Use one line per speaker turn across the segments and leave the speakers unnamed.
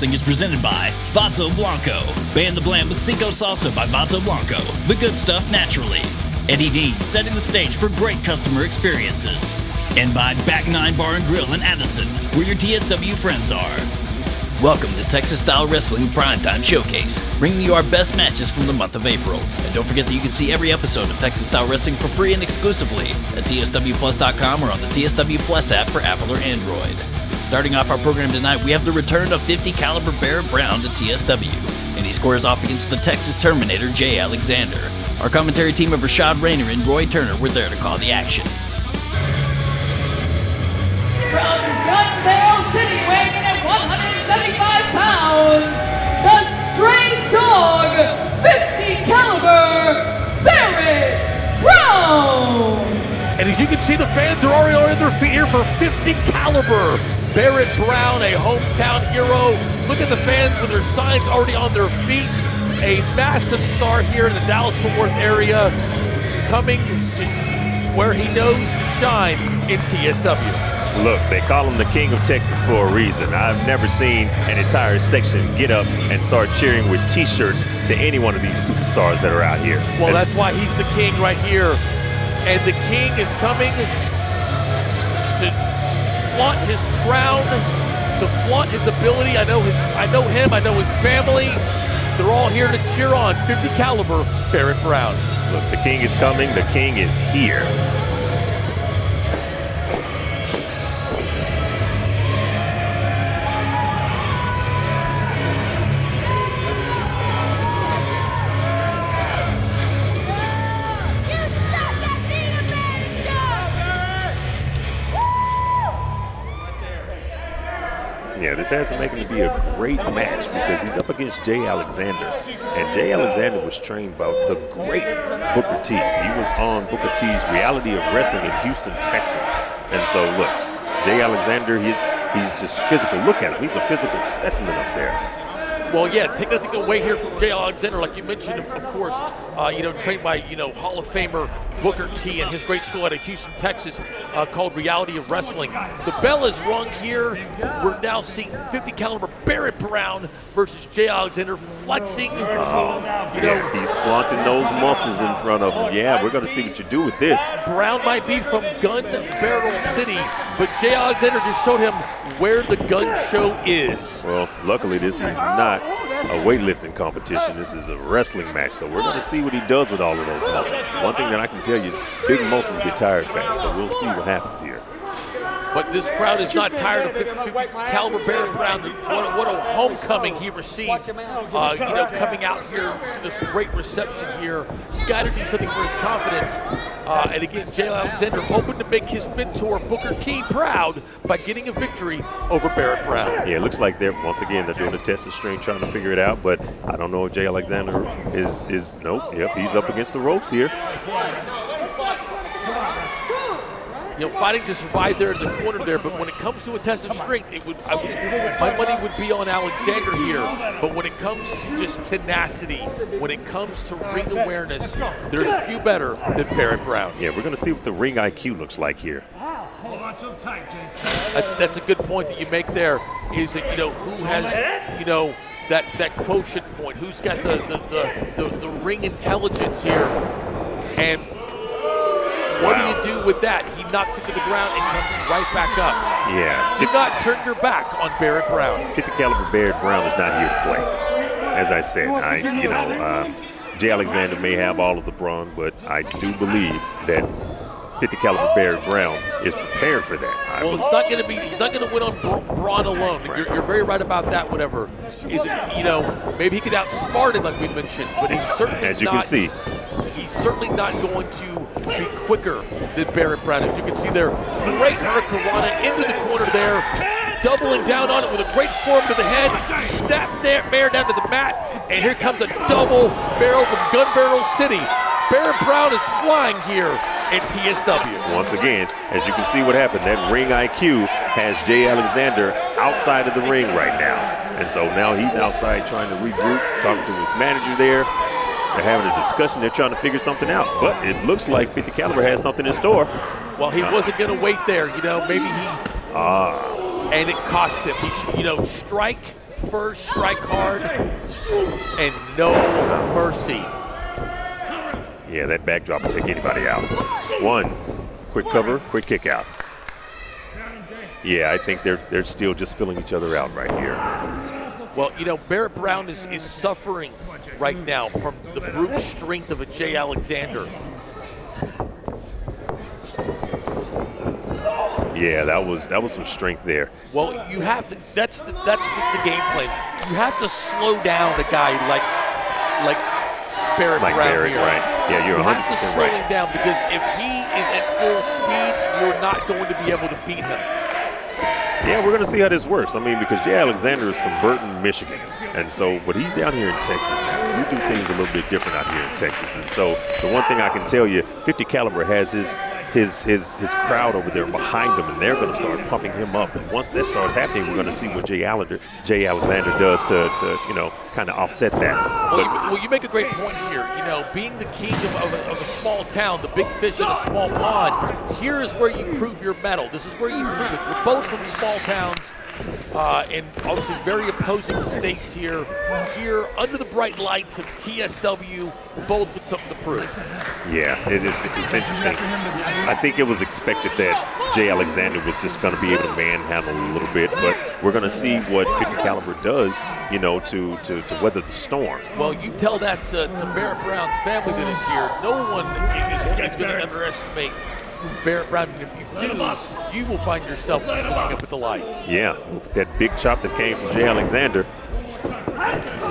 Wrestling is presented by Vato Blanco. Ban the Blam with Cinco Salsa by Vato Blanco. The good stuff naturally. Eddie Dean setting the stage for great customer experiences. And by Back 9 Bar and Grill in Addison, where your TSW friends are. Welcome to Texas Style Wrestling Primetime Showcase, bringing you our best matches from the month of April. And don't forget that you can see every episode of Texas Style Wrestling for free and exclusively at tswplus.com or on the TSW Plus app for Apple or Android. Starting off our program tonight, we have the return of 50 caliber Barrett Brown to TSW, and he squares off against the Texas Terminator, Jay Alexander. Our commentary team of Rashad Rayner and Roy Turner were there to call the action.
From Gunbarrel City, weighing in at 175 pounds, the Straight Dog, 50 caliber, Barrett Brown.
And as you can see, the fans are already on their feet here for 50 caliber. Barrett Brown, a hometown hero. Look at the fans with their signs already on their feet. A massive star here in the Dallas-Fort Worth area, coming to where he knows to shine in TSW.
Look, they call him the King of Texas for a reason. I've never seen an entire section get up and start cheering with T-shirts to any one of these superstars that are out here.
Well, that's why he's the king right here. And the king is coming to flaunt his crown, to flaunt his ability. I know him, I know his family. They're all here to cheer on 50 caliber Barrett Brown.
Look, the king is coming, the king is here. Yeah, this has to make him to be a great match because he's up against Jay Alexander. And Jay Alexander was trained by the great Booker T. He was on Booker T's Reality of Wrestling in Houston, Texas. And so, look, Jay Alexander, he's just physical. Look at him. He's a physical specimen up there.
Well, yeah, take nothing away here from Jay Alexander, like you mentioned, of course, trained by, Hall of Famer Booker T and his great school out of Houston, Texas, called Reality of Wrestling. The bell is rung here. We're now seeing 50 caliber Barrett Brown versus Jay Alexander flexing.
Yeah, he's flaunting those muscles in front of him. Yeah, we're going to see what you do with this.
Brown might be from Gun Barrel City, but Jay Alexander just showed him where the gun show is.
Well, luckily this is not a weightlifting competition. This is a wrestling match, so we're going to see what he does with all of those muscles. One thing that I can tell you, big muscles get tired fast, so we'll see what happens here.
But this crowd is not tired of 50 caliber Barrett Brown. What a homecoming he received, coming out here to this great reception here. He's got to do something for his confidence. And again, Jay Alexander hoping to make his mentor, Booker T, proud by getting a victory over Barrett Brown.
Yeah, it looks like they're doing a test of strength, trying to figure it out, but I don't know if Jay Alexander nope, yep, he's up against the ropes here.
Fighting to survive there in the corner there, but when it comes to a test of strength, my money would be on Alexander here. But when it comes to just tenacity, when it comes to ring awareness, there's few better than Barrett Brown.
Yeah, we're going to see what the ring IQ looks like here.
Hold on to him tight, Jay.
That's a good point that you make there, is that, who has, that quotient point, who's got the ring intelligence here. And what do you do with that? He knocks it to the ground and comes right back up.
Yeah.
Do not turn your back on Barrett Brown.
50 caliber Barrett Brown is not here to play. As I said, Jay Alexander may have all of the brawn, but I do believe that 50 caliber Barrett Brown is prepared for that.
Well, it's not going to be. He's not going to win on brawn alone. Right. You're very right about that. Whatever. Maybe he could outsmart him, like we mentioned, but he's certainly
as you can see.
He's certainly not going to be quicker than Barrett Brown. As you can see there, great hurricanrana into the corner there, doubling down on it with a great form to the head, snap Bear down to the mat, and here comes a double barrel from Gun Barrel City. Barrett Brown is flying here in TSW.
Once again, as you can see what happened, that ring IQ has Jay Alexander outside of the ring right now. And so now he's outside trying to regroup, talking to his manager there. They're having a discussion. They're trying to figure something out. But it looks like 50 caliber has something in store.
Well, he wasn't going to wait there. Maybe he... and it cost him. He should, strike first, strike hard, and no mercy.
Yeah, that backdrop will take anybody out. One, quick cover, quick kick out. Yeah, I think they're still just filling each other out right here.
Well, you know, Barrett Brown is suffering right now from the brute strength of a Jay Alexander.
Yeah, that was some strength there.
Well, you have to. That's the game plan. You have to slow down a guy like Barrett Brown
Barrett,
here.
right? Yeah, you're 100% right.
You have to slow him down because if he is at full speed, you're not going to be able to beat him.
Yeah, we're going to see how this works. I mean, because Jay Alexander is from Burton, Michigan. And so, but he's down here in Texas now. We do things a little bit different out here in Texas. And so, the one thing I can tell you, 50 Caliber has his crowd over there behind him, and they're going to start pumping him up. And once that starts happening, we're going to see what Jay Alexander does to you know, kind of offset that.
Well, you make a great point here. You know, being the king of a small town, the big fish in a small pond, here is where you prove your mettle. This is where you prove it. We're both from small towns. And obviously very opposing states here under the bright lights of TSW, both with something to prove.
Yeah, it's interesting. I think it was expected that Jay Alexander was just going to be able to manhandle a little bit, but we're going to see what 50 Caliber does, you know, to weather the storm.
Well, you tell that to Barrett Brown's family that is here. No one is going to underestimate Barrett Brown, and if you do, you will find yourself looking up at the lights.
Yeah, that big chop that came from Jay Alexander.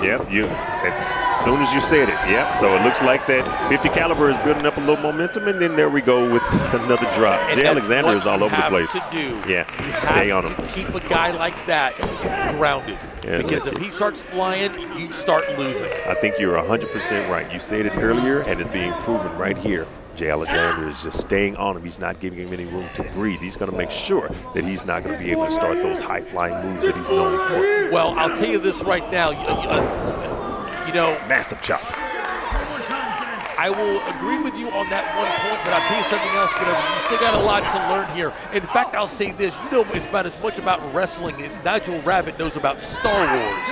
Yep, as soon as you said it, yep. So it looks like that 50 Caliber is building up a little momentum, and then there we go with another drop.
And
Jay Alexander is all over the place.
To do.
Yeah, stay on him.
Keep a guy like that grounded, because if he starts flying, you start losing.
I think you're 100% right. You said it earlier, and it's being proven right here. Jay Alexander is just staying on him. He's not giving him any room to breathe. He's going to make sure that he's not going to be able to start those high-flying moves that he's known for.
Well, I'll tell you this right now. You know,
massive chop.
I will agree with you on that one point, but I'll tell you something else, whatever. You still got a lot to learn here. In fact, I'll say this. You know it's about as much about wrestling as Nigel Rabid knows about Star Wars.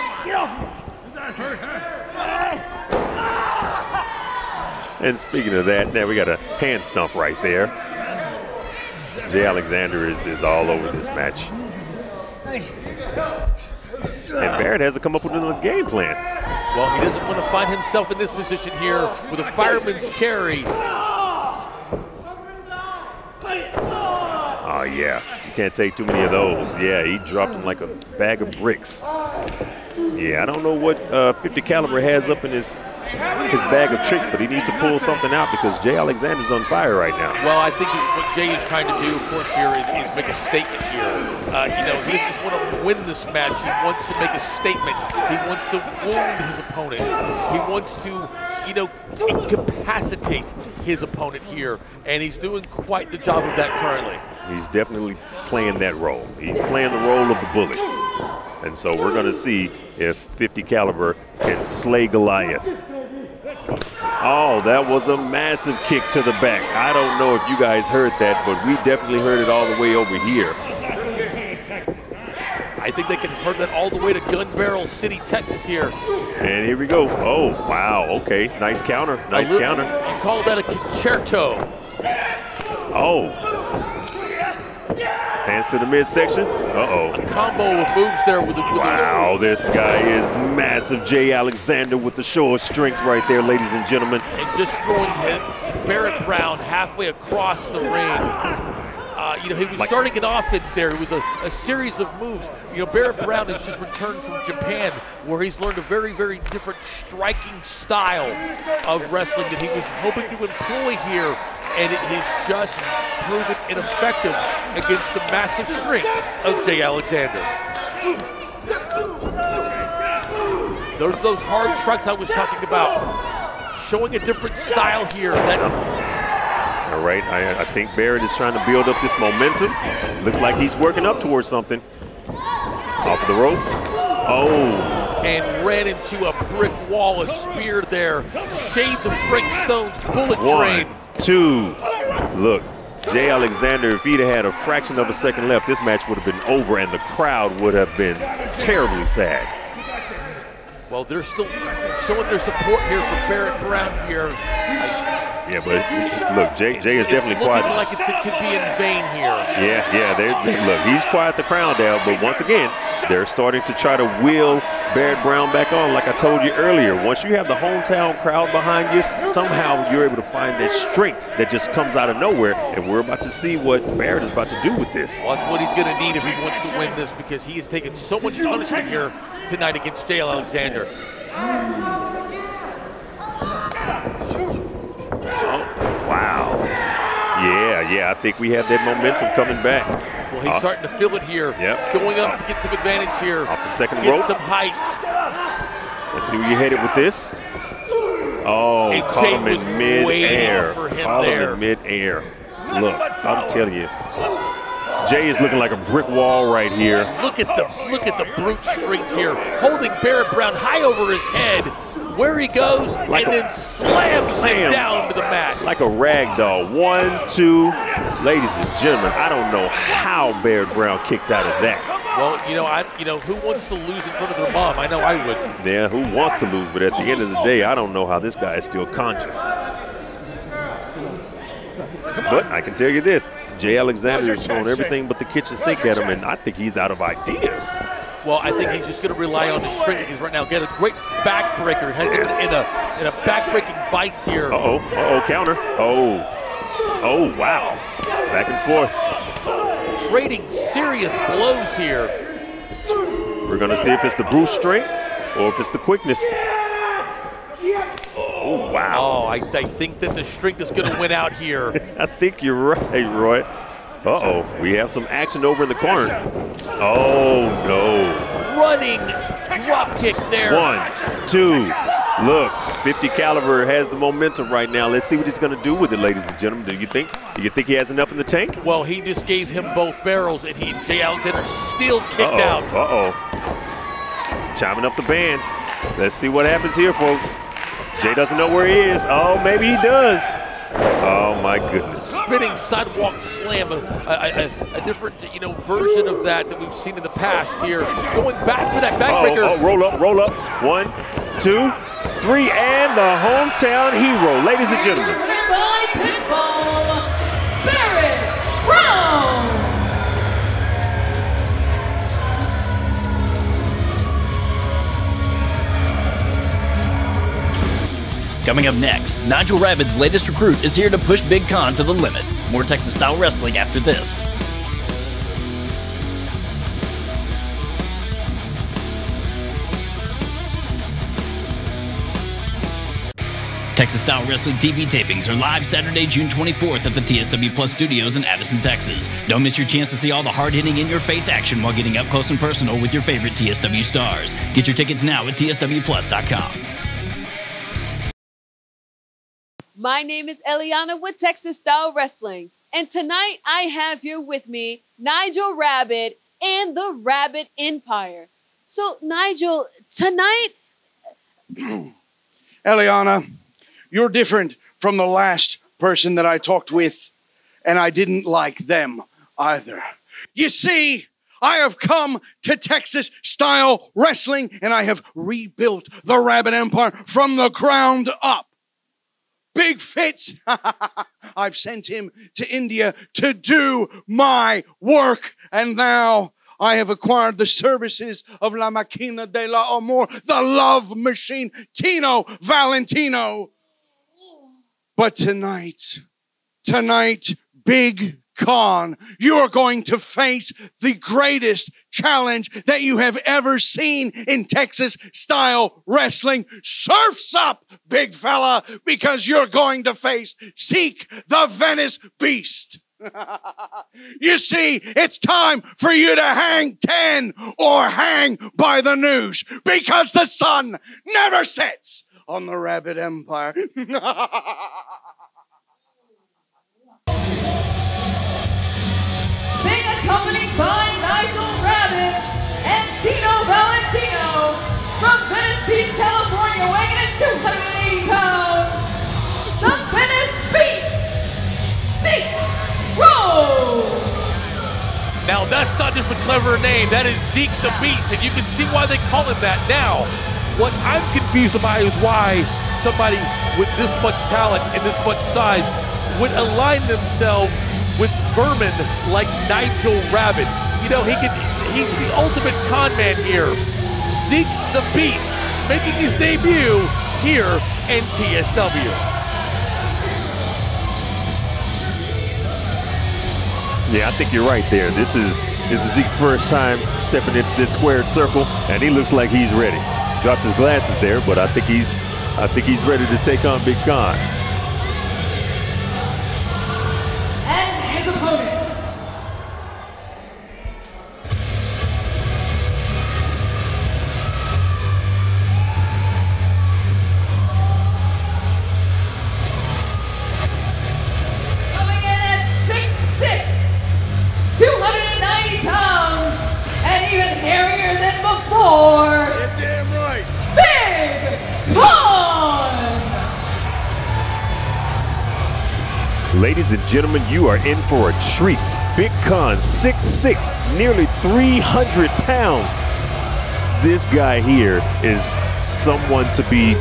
And speaking of that, now we got a hand stomp right there. Jay Alexander is all over this match. And Barrett has to come up with another game plan.
Well, he doesn't want to find himself in this position here with a fireman's carry.
Oh, yeah. You can't take too many of those. Yeah, he dropped him like a bag of bricks. Yeah, I don't know what 50 Caliber has up in his bag of tricks, but he needs to pull something out because Jay Alexander's on fire right now.
Well, I think what Jay is trying to do, of course, here is make a statement here. You know, he doesn't just want to win this match. He wants to make a statement. He wants to wound his opponent. He wants to, you know, incapacitate his opponent here, and he's doing quite the job of that currently.
He's definitely playing that role. He's playing the role of the bully. And so we're going to see if 50 Caliber can slay Goliath. Oh, that was a massive kick to the back. I don't know if you guys heard that, but we definitely heard it all the way over here.
I think they can have heard that all the way to Gun Barrel City, Texas here.
And here we go. Oh, wow. Okay. Nice counter. Nice counter.
You call that a concerto.
Oh. Hands to the midsection. Uh-oh.
A combo of moves there with
wow, this guy is massive. Jay Alexander with the show of strength right there, ladies and gentlemen.
And just throwing Barrett Brown halfway across the ring. You know, he was starting an offense there. It was a series of moves. You know, Barrett Brown has just returned from Japan, where he's learned a very, very different striking style of wrestling that he was hoping to employ here, and it has just proven ineffective against the massive strength of Jay Alexander. Those hard strikes I was talking about, showing a different style here.
All right, I think Barrett is trying to build up this momentum. Looks like he's working up towards something. Off of the ropes. Oh.
And ran into a brick wall, a spear there. Shades of Frank Stone's bullet train.
1, 2. Look, Jay Alexander, if he'd have had a fraction of a second left, this match would have been over and the crowd would have been terribly sad.
Well, they're still showing their support here for Barrett Brown here.
Yeah, but look, Jay is definitely quiet.
Like it could be in vain here.
Yeah. Look, he's quiet the crown down, but once again, they're starting to try to wheel Barrett Brown back on. Like I told you earlier, once you have the hometown crowd behind you, somehow you're able to find that strength that just comes out of nowhere, and we're about to see what Barrett is about to do with this.
Well, that's what he's going to need if he wants to win this, because he has taken so much punishment here tonight against Jay Alexander.
Wow. Yeah, I think we have that momentum coming back.
Well, he's starting to feel it here.
Yep.
Going up to get some advantage here.
Off the second
get
rope.
Some height.
Let's see where you're headed with this. Oh,
and
caught him in mid-air.
Caught
him in mid-air. Look, I'm telling you, Jay is looking like a brick wall right here.
Look at the brute strength here, holding Barrett Brown high over his head. Where he goes, like and then slams him down to the mat.
Like a rag doll. 1, 2. Ladies and gentlemen, I don't know how Barrett Brown kicked out of that.
Well, who wants to lose in front of their mom? I know I would.
Yeah, who wants to lose? But at the end of the day, I don't know how this guy is still conscious. But I can tell you this, Jay Alexander is throwing everything but the kitchen sink at him, and I think he's out of ideas.
Well, I think he's just going to rely on his strength. He's right now got a great backbreaker. Has him in a backbreaking vice here.
Counter. Oh, wow. Back and forth.
Trading serious blows here.
We're going to see if it's the brute strength or if it's the quickness. Oh, wow.
Oh, I think that the strength is going to win out here.
I think you're right, Roy. We have some action over in the corner. Oh, no.
Running drop kick there.
1, 2. Look, 50 caliber has the momentum right now. Let's see what he's going to do with it, ladies and gentlemen. Do you think he has enough in the tank?
Well, he just gave him both barrels, and Jay Alexander still kicked out.
Chiming up the band. Let's see what happens here, folks. Jay doesn't know where he is. Oh, maybe he does. Oh, my goodness.
Spinning sidewalk slam, a different, version of that we've seen in the past here. Going back for that backbreaker.
Roll up. 1, 2, 3, and the hometown hero. Ladies and gentlemen.
By pinfall, Barrett Brown.
Coming up next, Nigel Rabid's latest recruit is here to push Big Con to the limit. More Texas Style Wrestling after this. Texas Style Wrestling TV Tapings are live Saturday, June 24th at the TSW Studios in Addison, Texas. Don't miss your chance to see all the hard-hitting, in-your-face action while getting up close and personal with your favorite TSW stars. Get your tickets now at tswplus.com.
My name is Eliana with Texas Style Wrestling, and tonight I have here with me Nigel Rabid and the Rabid Empire. So, Nigel, tonight...
Eliana, you're different from the last person that I talked with, and I didn't like them either. You see, I have come to Texas Style Wrestling, and I have rebuilt the Rabid Empire from the ground up. Big Fitz, I've sent him to India to do my work. And now I have acquired the services of La Máquina de la Amor, the love machine, Tino Valentino. But tonight, Big Con, you are going to face the greatest challenge that you have ever seen in Texas Style Wrestling. Surf's up, big fella, because you're going to face Zeke, the Venice Beast. You see, it's time for you to hang 10 or hang by the noose, because the sun never sets on the Rabid Empire.
Being accompanied by Nigel Rabid and Tino Valentino from Venice Beach, California, weighing in at 280 pounds, the Venice Beast, Zeke Rose.
Now, that's not just a clever name. That is Zeke the Beast, and you can see why they call him that now. What I'm confused about is why somebody with this much talent and this much size would align themselves with vermin like Nigel Rabid. You know, he's the ultimate con man here. Zeke the Beast making his debut here in TSW.
Yeah, I think you're right there. This is Zeke's first time stepping into this squared circle, and he looks like he's ready. Dropped his glasses there, but I think he's ready to take on Big Con.
And his opponents. Coming in at 6'6", 290 pounds, and even hairier than before.
You're damn right.
Big Con!
Ladies and gentlemen, you are in for a treat. Big Con, 6'6", nearly 300 pounds. This guy here is someone to be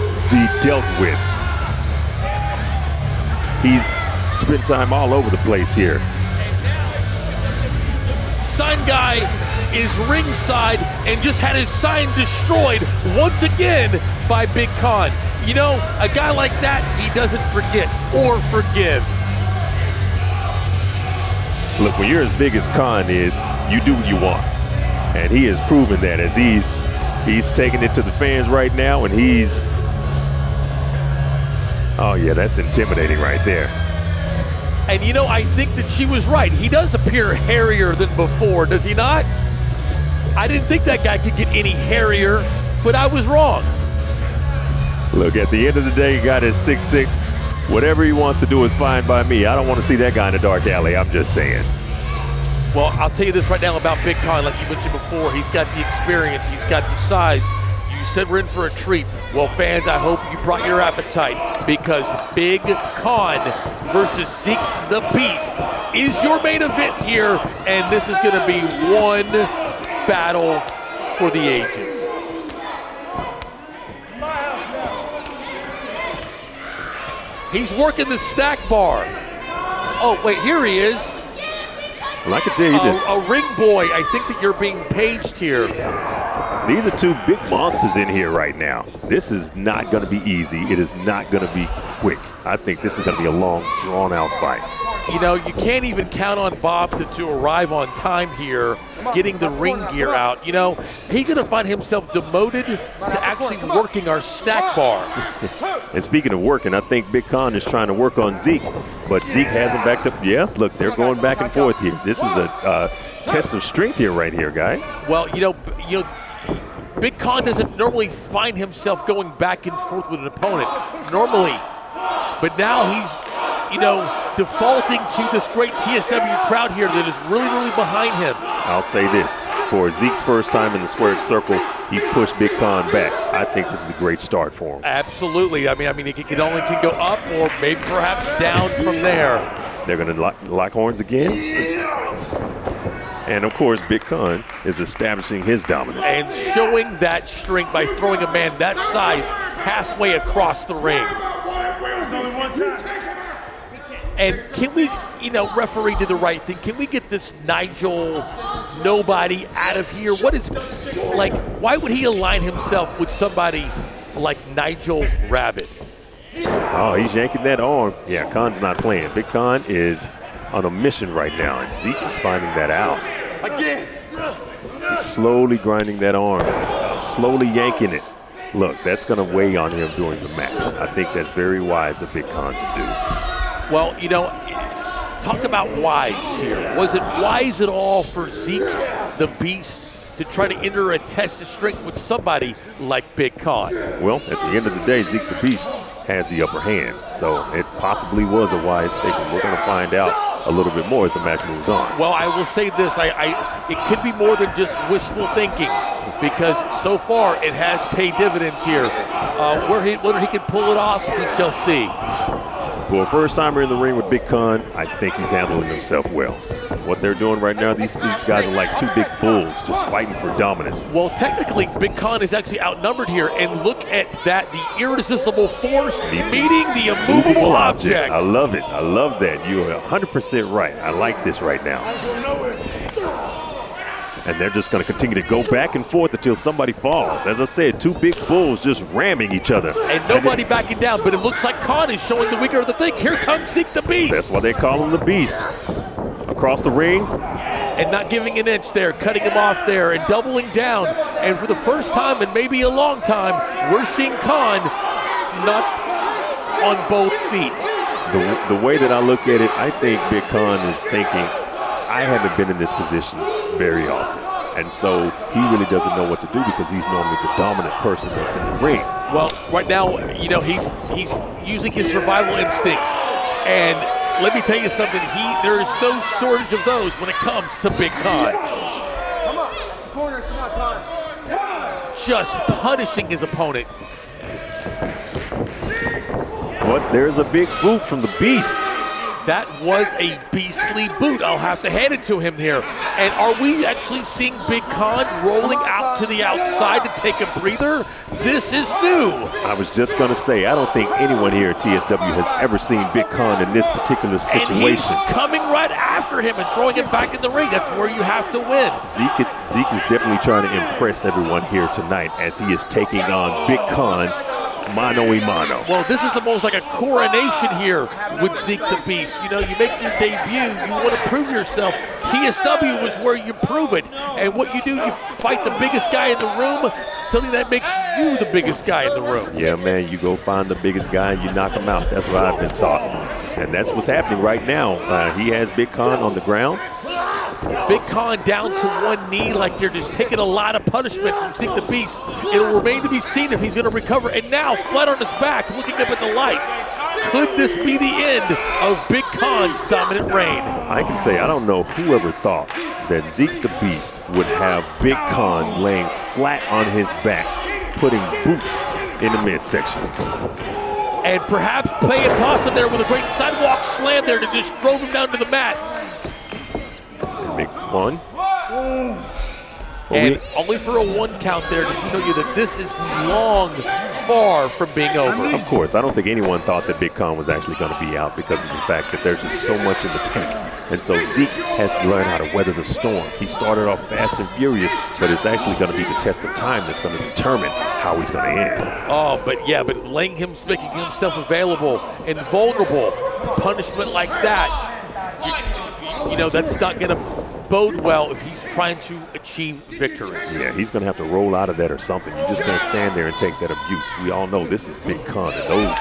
dealt with. He's spent time all over the place here.
Sign guy is ringside and just had his sign destroyed once again by Big Con. You know, a guy like that, he doesn't forget or forgive.
Look, when you're as big as Con is, you do what you want. And he has proven that as he's taking it to the fans right now, and he's, oh yeah, that's intimidating right there.
And you know, I think that she was right. He does appear hairier than before, does he not? I didn't think that guy could get any hairier, but I was wrong.
Look, at the end of the day, he got his 6'6". Whatever he wants to do is fine by me. I don't want to see that guy in the dark alley, I'm just saying.
Well, I'll tell you this right now about Big Con, like you mentioned before. He's got the experience, he's got the size. You said we're in for a treat. Well, fans, I hope you brought your appetite, because Big Con versus Zeke the Beast is your main event here, and this is going to be one battle for the ages. He's working the snack bar. Oh, wait, here he is.
Well, I can tell you this.
A ring boy. I think that you're being paged here.
These are two big monsters in here right now. This is not going to be easy. It is not going to be quick. I think this is going to be a long, drawn-out fight.
You know, you can't even count on Bob to arrive on time here, getting the ring gear out. You know, he's going to find himself demoted to actually working our snack bar.
And speaking of working, I think Big Con is trying to work on Zeke, but Zeke hasn't backed up. Yeah, look, they're going back and forth here. This is a test of strength here, right here, guy.
Well, you know, Big Con doesn't normally find himself going back and forth with an opponent normally, but now he's, you know, defaulting to this great TSW crowd here that is really, really behind him.
I'll say this, for Zeke's first time in the squared circle, he pushed Big Con back. I think this is a great start for him.
Absolutely. I mean, it can only go up or maybe perhaps down from there.
They're going to lock horns again. And of course, Big Con is establishing his dominance.
And showing that strength by throwing a man that size halfway across the ring. And can we, you know, referee did the right thing. Can we get this Nigel nobody out of here? What is, like, why would he align himself with somebody like Nigel Rabid?
Oh, he's yanking that arm. Yeah, Con's not playing. Big Con is on a mission right now, and Zeke is finding that out.
Again.
He's slowly grinding that arm, slowly yanking it. Look, that's going to weigh on him during the match. I think that's very wise of Big Con to do.
Well, you know, talk about wise here. Was it wise at all for Zeke the Beast to try to enter a test of strength with somebody like Big Con?
Well, at the end of the day, Zeke the Beast has the upper hand, so it possibly was a wise statement. We're going to find out a little bit more as the match moves on.
Well, I will say this, it could be more than just wishful thinking, because so far it has paid dividends here. Whether he can pull it off, we shall see.
For a first-timer in the ring with Big Con, I think he's handling himself well. What they're doing right now, these guys are like two big bulls just fighting for dominance.
Well, technically, Big Con is actually outnumbered here, and look at that, the irresistible force meeting the immovable object.
I love it. I love that. You're 100% right. I like this right now. And they're just going to continue to go back and forth until somebody falls. As I said, two big bulls just ramming each other.
And nobody backing down, but it looks like Con is showing the weaker of the thing. Here comes Zeke the Beast.
That's why they call him the Beast. Across the ring.
And not giving an inch there, cutting him off there and doubling down. And for the first time in maybe a long time, we're seeing Con not on both feet.
The way that I look at it, I think Big Con is thinking, I haven't been in this position very often. And so he really doesn't know what to do because he's normally the dominant person that's in the ring.
Well, right now, you know, he's using his survival instincts. And let me tell you something, there is no shortage of those when it comes to Big Con.
Come on, corner, come on, Con.
Just punishing his opponent.
But there's a big boot from the Beast.
That was a beastly boot. I'll have to hand it to him here. And are we actually seeing Big Con rolling out to the outside to take a breather? This is new.
I was just going to say, I don't think anyone here at TSW has ever seen Big Con in this particular situation.
And he's coming right after him and throwing him back in the ring. That's where you have to win.
Zeke is definitely trying to impress everyone here tonight as he is taking on Big Con mano a mano.
Well, this is almost like a coronation here with Zeke the Beast. You know, you make your debut, you want to prove yourself. TSW is where you prove it. And what you do, you fight the biggest guy in the room, something that makes you the biggest guy in the room.
Yeah, man, you go find the biggest guy and you knock him out. That's what I've been taught. And that's what's happening right now. He has Big Con on the ground.
Big Con down to one knee like they're just taking a lot of punishment from Zeke the Beast. It'll remain to be seen if he's going to recover. And now, flat on his back, looking up at the lights. Could this be the end of Big Con's dominant reign?
I can say I don't know whoever thought that Zeke the Beast would have Big Con laying flat on his back, putting boots in the midsection.
And perhaps playing possum there with a great sidewalk slam there to just drove him down to the mat.
Big one.
And only for a one count there to show you that this is long, far from being over.
Of course, I don't think anyone thought that Big Con was actually going to be out because of the fact that there's just so much in the tank. And so Zeke has to learn how to weather the storm. He started off fast and furious, but it's actually going to be the test of time that's going to determine how he's going to end.
Oh, but yeah, but making himself available and vulnerable to punishment like that, you know, that's not going to bode well if he's trying to achieve victory.
Yeah, he's going to have to roll out of that or something. You're just going to stand there and take that abuse. We all know this is Big Con, and those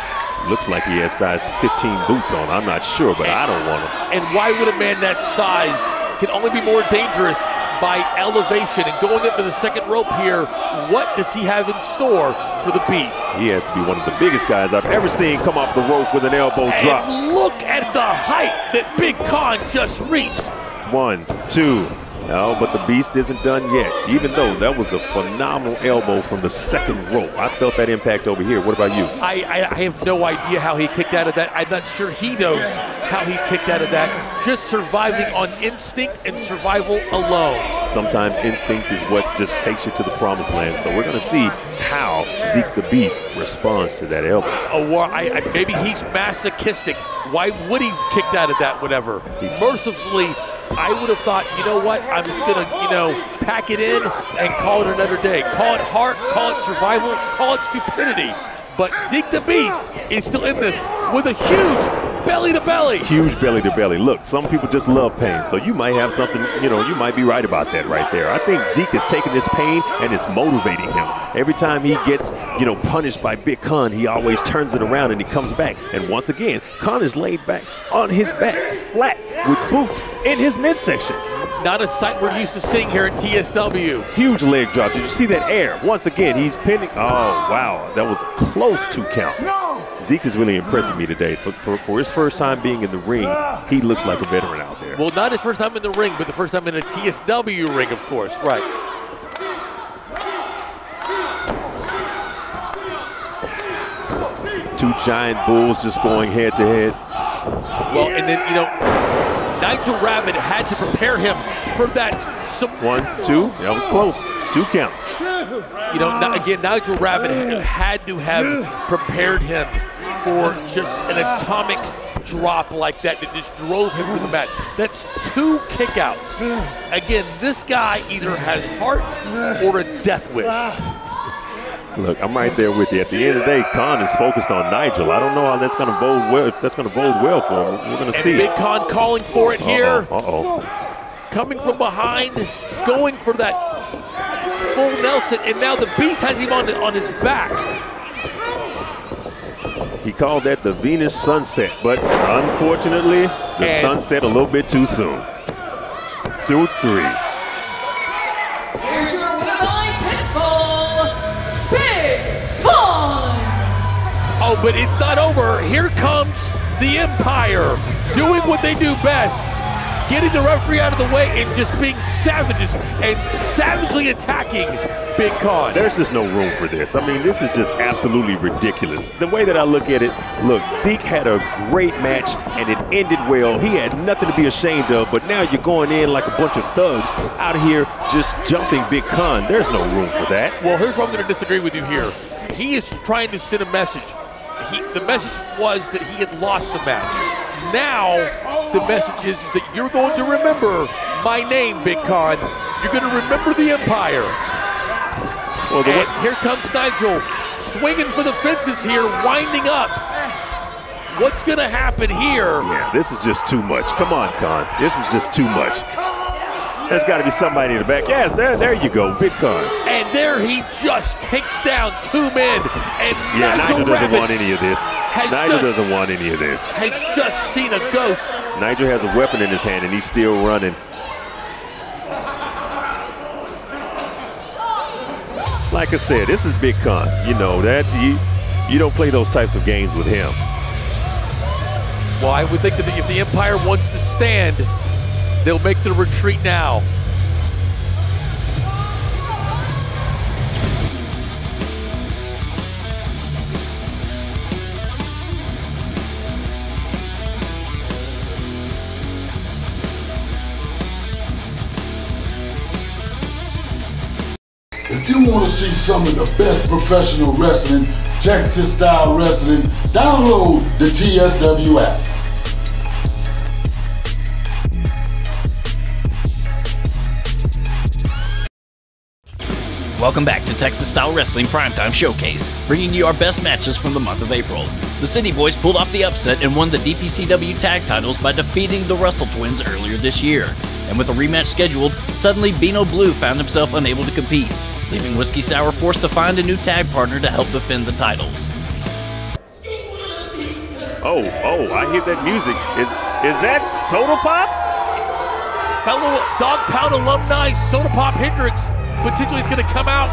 looks like he has size 15 boots on. I'm not sure, but I don't want them.
And why would a man that size can only be more dangerous by elevation and going up to the second rope here? What does he have in store for the Beast?
He has to be one of the biggest guys I've ever seen come off the rope with an elbow drop.
And look at the height that Big Con just reached.
1, 2. No, but the Beast isn't done yet, even though that was a phenomenal elbow from the second rope. I felt that impact over here. What about you?
I have no idea how he kicked out of that. I'm not sure he knows how he kicked out of that. Just surviving on instinct and survival alone.
Sometimes instinct is what just takes you to the promised land. So we're going to see how Zeke the Beast responds to that elbow.
Oh, maybe he's masochistic. Why would he have kicked out of that, whatever? Mercifully, I would have thought, you know what, I'm just going to, you know, pack it in and call it another day. Call it heart, call it survival, call it stupidity. But Zeke the Beast is still in this with a huge belly-to-belly.
Huge belly-to-belly. Look, some people just love pain, so you might have something, you know, you might be right about that right there. I think Zeke is taking this pain and it's motivating him. Every time he gets, you know, punished by Big Con, he always turns it around and he comes back. And once again, Con is laid back on his back, flat, with boots in his midsection.
Not a sight we're used to seeing here at TSW.
Huge leg drop. Did you see that air? Once again, he's pinning. Oh, wow. That was a close 2 count. Zeke is really impressing me today. For his first time being in the ring, he looks like a veteran out there.
Well, not his first time in the ring, but the first time in a TSW ring, of course. Right.
two giant bulls just going head to head.
Well, and then, you know, Nigel Rabid had to prepare him for that.
1, 2, that was close. 2 count.
You know, again, Nigel Rabid had to have prepared him for just an atomic drop like that just drove him to the mat. That's 2 kickouts. Again, this guy either has heart or a death wish.
Look, I'm right there with you. At the end of the day, Khan is focused on Nigel. I don't know how that's going to bode well. If that's going to bode well for him, we're going to see.
Big Khan calling for it here.
Uh-oh.
Coming from behind, going for that full Nelson, and now the Beast has him on his back.
He called that the Venus sunset, but unfortunately, the sunset a little bit too soon. 2, 3.
Here's your winner by pinfall, Big Khan.
Oh, but it's not over. Here comes the Empire doing what they do best. Getting the referee out of the way and just being savages and savagely attacking Big Khan.
There's just no room for this. I mean, this is just absolutely ridiculous. The way that I look at it, look, Zeke had a great match and it ended well. He had nothing to be ashamed of, but now you're going in like a bunch of thugs out here just jumping Big Khan. There's no room for that.
Well, here's where I'm going to disagree with you here. He is trying to send a message. The message was that he had lost the match. Now, the message is that you're going to remember my name, Big Khan. You're going to remember the Empire. Well, here comes Nigel, swinging for the fences here, winding up. What's going to happen here?
Yeah, this is just too much. Come on, Khan. This is just too much. There's got to be somebody in the back. Yes, there you go, Big Khan.
And there he just takes down 2 men. And
Nigel doesn't want any of this. Nigel doesn't want any of this.
Has just seen a ghost.
Nigel has a weapon in his hand and he's still running. Like I said, this is Big Khan. You know that you don't play those types of games with him.
Well, I would think that if the Empire wants to stand, they'll make the retreat now.
If you want to see some of the best professional wrestling, Texas Style Wrestling, download the TSW app.
Welcome back to Texas Style Wrestling Primetime Showcase, bringing you our best matches from the month of April. The City Boys pulled off the upset and won the DPCW tag titles by defeating the Russell Twins earlier this year. And with a rematch scheduled, suddenly Beano Blue found himself unable to compete, leaving Whiskey Sour forced to find a new tag partner to help defend the titles.
Oh, I hear that music. Is that Sodapop?
Fellow Dog Pound alumni Sodapop Hendricks potentially is going to come out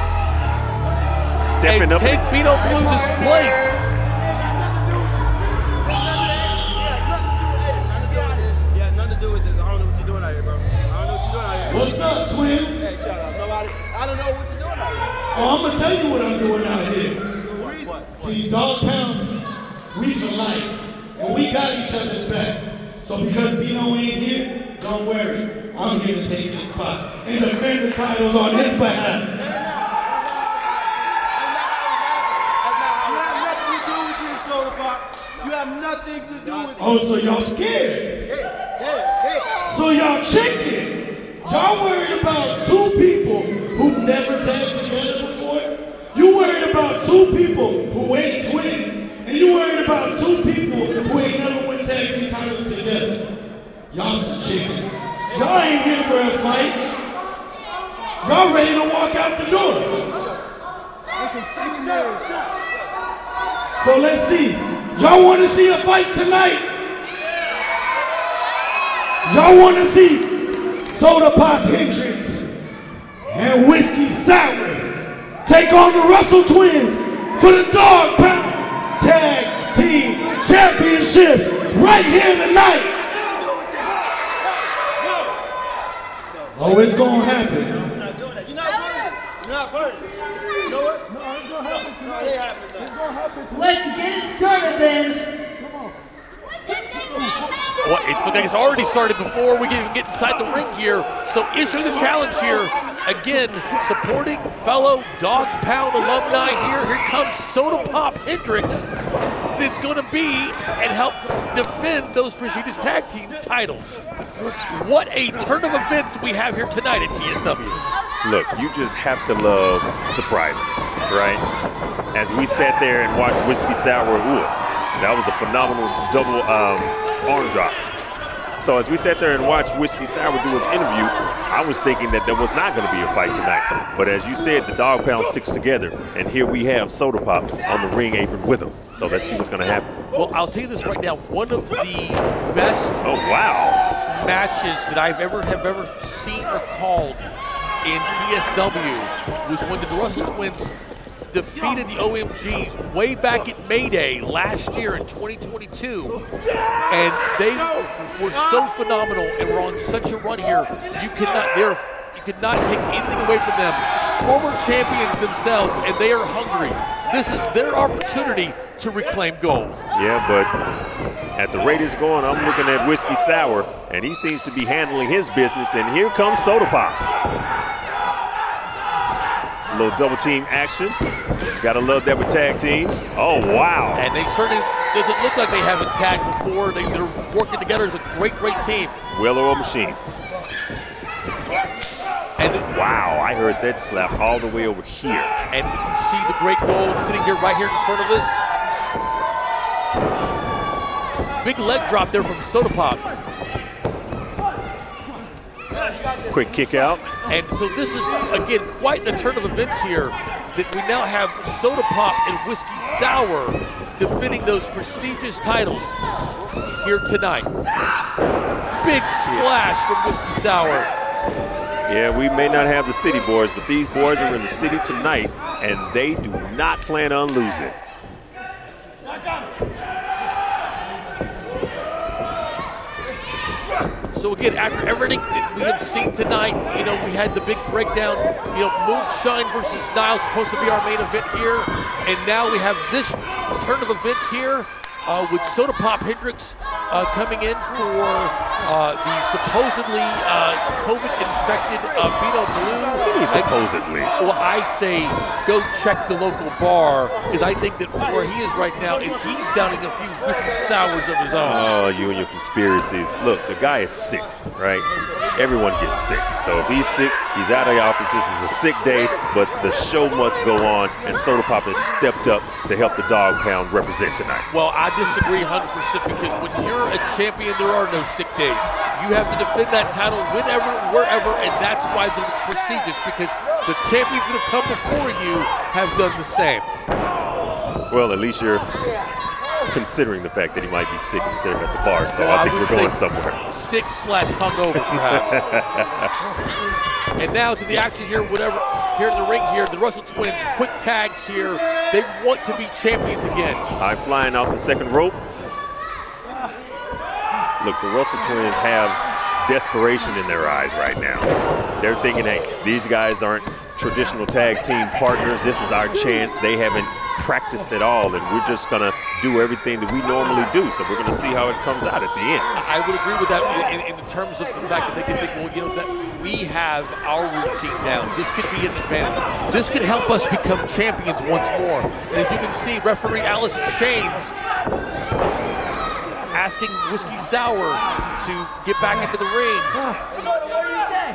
Stepping
and
up
take Beano Blues' place.
Yeah, nothing to do with this. I don't know what you're doing out here, bro. I don't know what you're doing out here.
What's up, twins?
Hey, shut up. Nobody. I don't know what you're doing out here.
Oh, I'm going to tell you what I'm doing out here.
What?
See, Dog Pound, we for life, and we got each other's back. So because Beano ain't here, don't worry. I'm here to take his spot and defend the titles on his behalf.
You have nothing to do with this,
Oh, so y'all scared? So y'all chicken? Y'all worried about 2 people who've never tagged together before? You worried about 2 people who ain't twins, and you worried about 2 people who ain't never won tag team titles together. Y'all some chickens. Y'all ain't here for a fight. Y'all ready to walk out the door. So let's see. Y'all want to see a fight tonight? Y'all want to see Sodapop Hendricks and Whiskey Sour take on the Russell Twins for the Dog Pound Tag Team Championships right here tonight? Oh, it's gonna happen.
You're not doing that. You're not burning. You're not burning. You know what? No, it's gonna happen tonight. No, it ain't happening. It's gonna happen tonight.
Let's get it started Addison.
Well, it's like it's already started before we can even get inside the ring here. So issue the challenge here. Again, supporting fellow Dog Pound alumni here. Here comes Sodapop Hendricks. That's going to be and help defend those prestigious tag team titles. What a turn of events we have here tonight at TSW.
Look, you just have to love surprises, right? As we sat there and watched Whiskey Sour, that was a phenomenal double arm drop. So as we sat there and watched Whiskey Sour do his interview, I was thinking that there was not going to be a fight tonight. But as you said, the Dog Pound sticks together, and here we have Sodapop on the ring apron with him. So let's see what's going to happen.
Well, I'll tell you this right now. One of the best matches that I've ever seen or called in TSW was when the Russell Twins defeated the OMGs way back at May Day last year in 2022. And they were so phenomenal and were on such a run here. You could not take anything away from them. Former champions themselves, and they are hungry. This is their opportunity to reclaim gold.
Yeah, but at the rate it's going, I'm looking at Whiskey Sour, and he seems to be handling his business, and here comes Sodapop. A little double team action. Gotta love that with tag teams. Oh, wow.
And they certainly doesn't look like they haven't tagged before. They're working together as a great, great team.
Well-oiled machine.
And
wow, I heard that slap all the way over here.
And you can see the great gold sitting here right here in front of us. Big leg drop there from Sodapop.
Quick kick out.
And so this is, again, quite the turn of events here, that we now have Sodapop and Whiskey Sour defending those prestigious titles here tonight. Big splash from Whiskey Sour.
Yeah, we may not have the city boys, but these boys are in the city tonight, and they do not plan on losing.
So again, after everything that we have seen tonight, you know, we had the big breakdown, you know, Moonshine versus Nile supposed to be our main event here, and now we have this turn of events here with Sodapop Hendricks coming in for the supposedly COVID-infected Beano Blue.
Supposedly.
Well, I say go check the local bar, because I think that where he is right now is he's downing a few Whiskey Sours of his own.
Oh, you and your conspiracies. Look, the guy is sick, right? Everyone gets sick. So if he's sick, he's out of the office. This is a sick day, but the show must go on, and Sodapop has stepped up to help the Dog Pound represent tonight.
Well, I disagree 100%, because when you're a champion, there are no sick days. You have to defend that title whenever, wherever, and that's why they're prestigious, because the champions that have come before you have done the same.
Well, at least you're considering the fact that he might be sick instead of at the bar, so I think we're going somewhere.
Sick / hungover, perhaps. And now to the action here, whatever, here in the ring here, the Russell Twins, quick tags here. They want to be champions again.
High flying off the second rope. Look, the Russell Twins have desperation in their eyes right now. They're thinking, hey, these guys aren't traditional tag team partners. This is our chance. They haven't practiced at all, and we're just going to do everything that we normally do. So we're going to see how it comes out at the end.
I would agree with that in the terms of the fact that they can think, well, you know, that we have our routine down. This could be an advantage. This could help us become champions once more. And as you can see, referee Allison Chains asking Whiskey Sour to get back into the ring.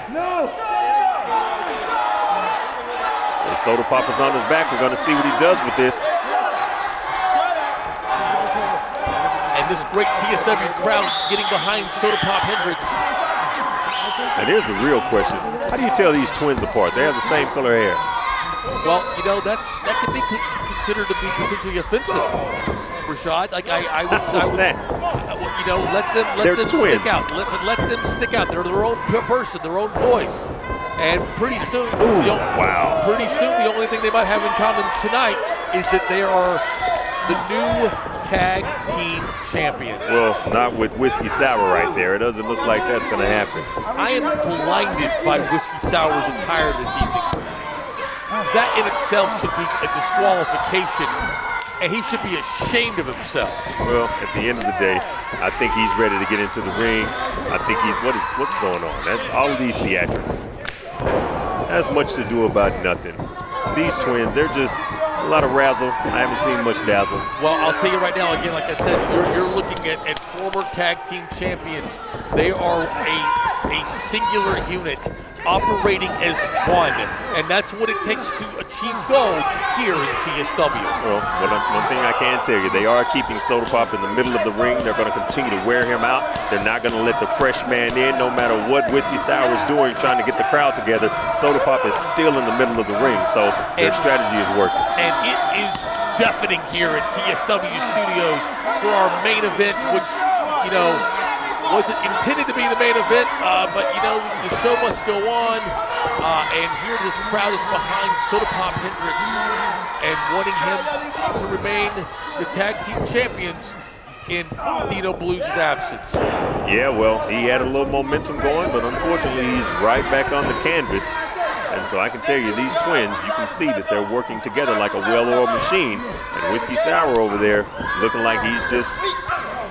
No.
So Sodapop is on his back. We're going to see what he does with this.
And this great TSW crowd getting behind Sodapop Hendricks.
And here's the real question. How do you tell these twins apart? They have the same color hair.
Well, you know, that could be considered to be potentially offensive, Rashad. Like I would say, you know, let them stick out. Let them stick out. They're their own person, their own voice. And pretty soon, pretty soon, the only thing they might have in common tonight is that they are the new tag team champions.
Well, not with Whiskey Sour right there. It doesn't look like that's going to happen.
I am blinded by Whiskey Sour's attire this evening. That in itself should be a disqualification And he should be ashamed of himself.
Well, at the end of the day, I think he's ready to get into the ring. I think he's, what's going on? That's all of these theatrics. Has much to do about nothing. These twins, they're just a lot of razzle. I haven't seen much dazzle.
Well, I'll tell you right now, again, like I said, you're looking at former tag team champions. They are a singular unit operating as one, and that's what it takes to achieve gold here in TSW.
Well, one thing I can tell you, they are keeping Sodapop in the middle of the ring. They're going to continue to wear him out. They're not going to let the fresh man in, no matter what Whiskey Sour is doing, trying to get the crowd together. Sodapop is still in the middle of the ring, so their strategy is working.
And it is deafening here at TSW Studios for our main event, which, you know, wasn't intended to be the main event, but, you know, the show must go on. And here this crowd is behind Sodapop Hendricks and wanting him to remain the tag team champions in Dino Blues' absence.
Yeah, well, he had a little momentum going, but unfortunately he's right back on the canvas. And so I can tell you, these twins, you can see that they're working together like a well-oiled machine. And Whiskey Sour over there looking like he's just,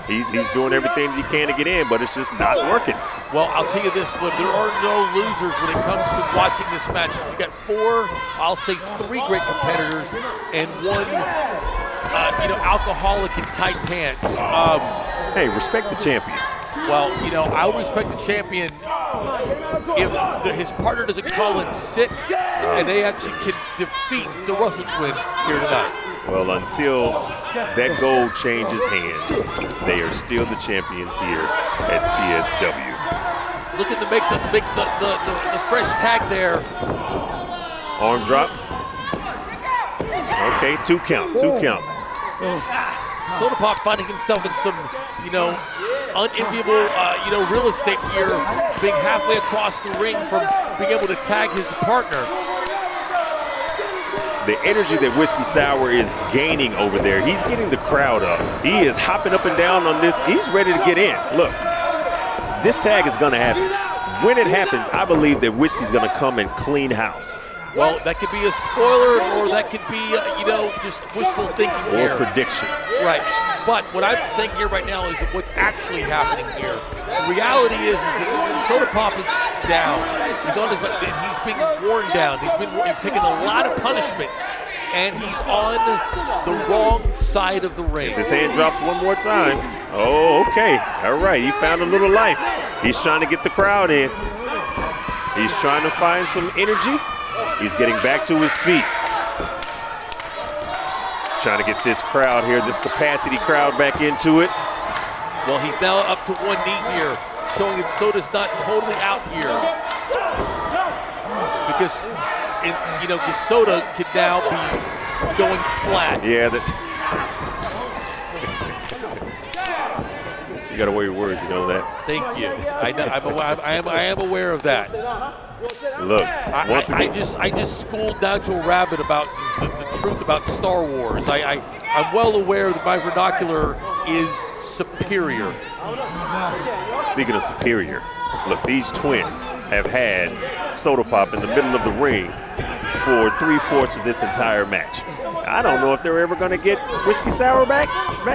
he's doing everything that he can to get in, but it's just not working.
Well, I'll tell you this, but there are no losers when it comes to watching this match. You've got I'll say three great competitors and one, you know, alcoholic in tight pants.
Hey, respect the champion.
Well, you know, I would respect the champion if his partner doesn't call in sick and they actually can defeat the Russell twins here tonight.
Well, until that gold changes hands, they are still the champions here at TSW.
Looking to make the fresh tag there.
Arm drop. Okay, 2 count, 2 count.
Sodapop finding himself in some, you know, unenviable, you know, real estate here, being halfway across the ring from being able to tag his partner.
The energy that Whiskey Sour is gaining over there, he's getting the crowd up. He is hopping up and down on this. He's ready to get in. Look, this tag is going to happen. When it happens, I believe that Whiskey's going to come and clean house.
Well, that could be a spoiler, or that could be, you know, just wishful thinking here.
Or prediction.
Right. But what I'm thinking here right now is what's actually happening here. The reality is that Sodapop is down. He's on his, he's being worn down. He's taking a lot of punishment, and he's on the wrong side of the ring.
If his hand drops one more time. Oh, okay. All right. He found a little life. He's trying to get the crowd in. He's trying to find some energy. He's getting back to his feet. Trying to get this crowd here, this capacity crowd back into it.
Well, he's now up to one knee here, showing that Soda's not totally out here. Because, you know, because Soda could now be going flat.
Yeah, you gotta wear your words, you know that.
Thank you. I am aware of that.
Look, once again,
I just schooled Nigel Rabid about the truth about Star Wars. I'm well aware that my vernacular is superior.
Speaking of superior, look, these twins have had Sodapop in the middle of the ring for 3/4 of this entire match. I don't know if they're ever going to get Whiskey Sour back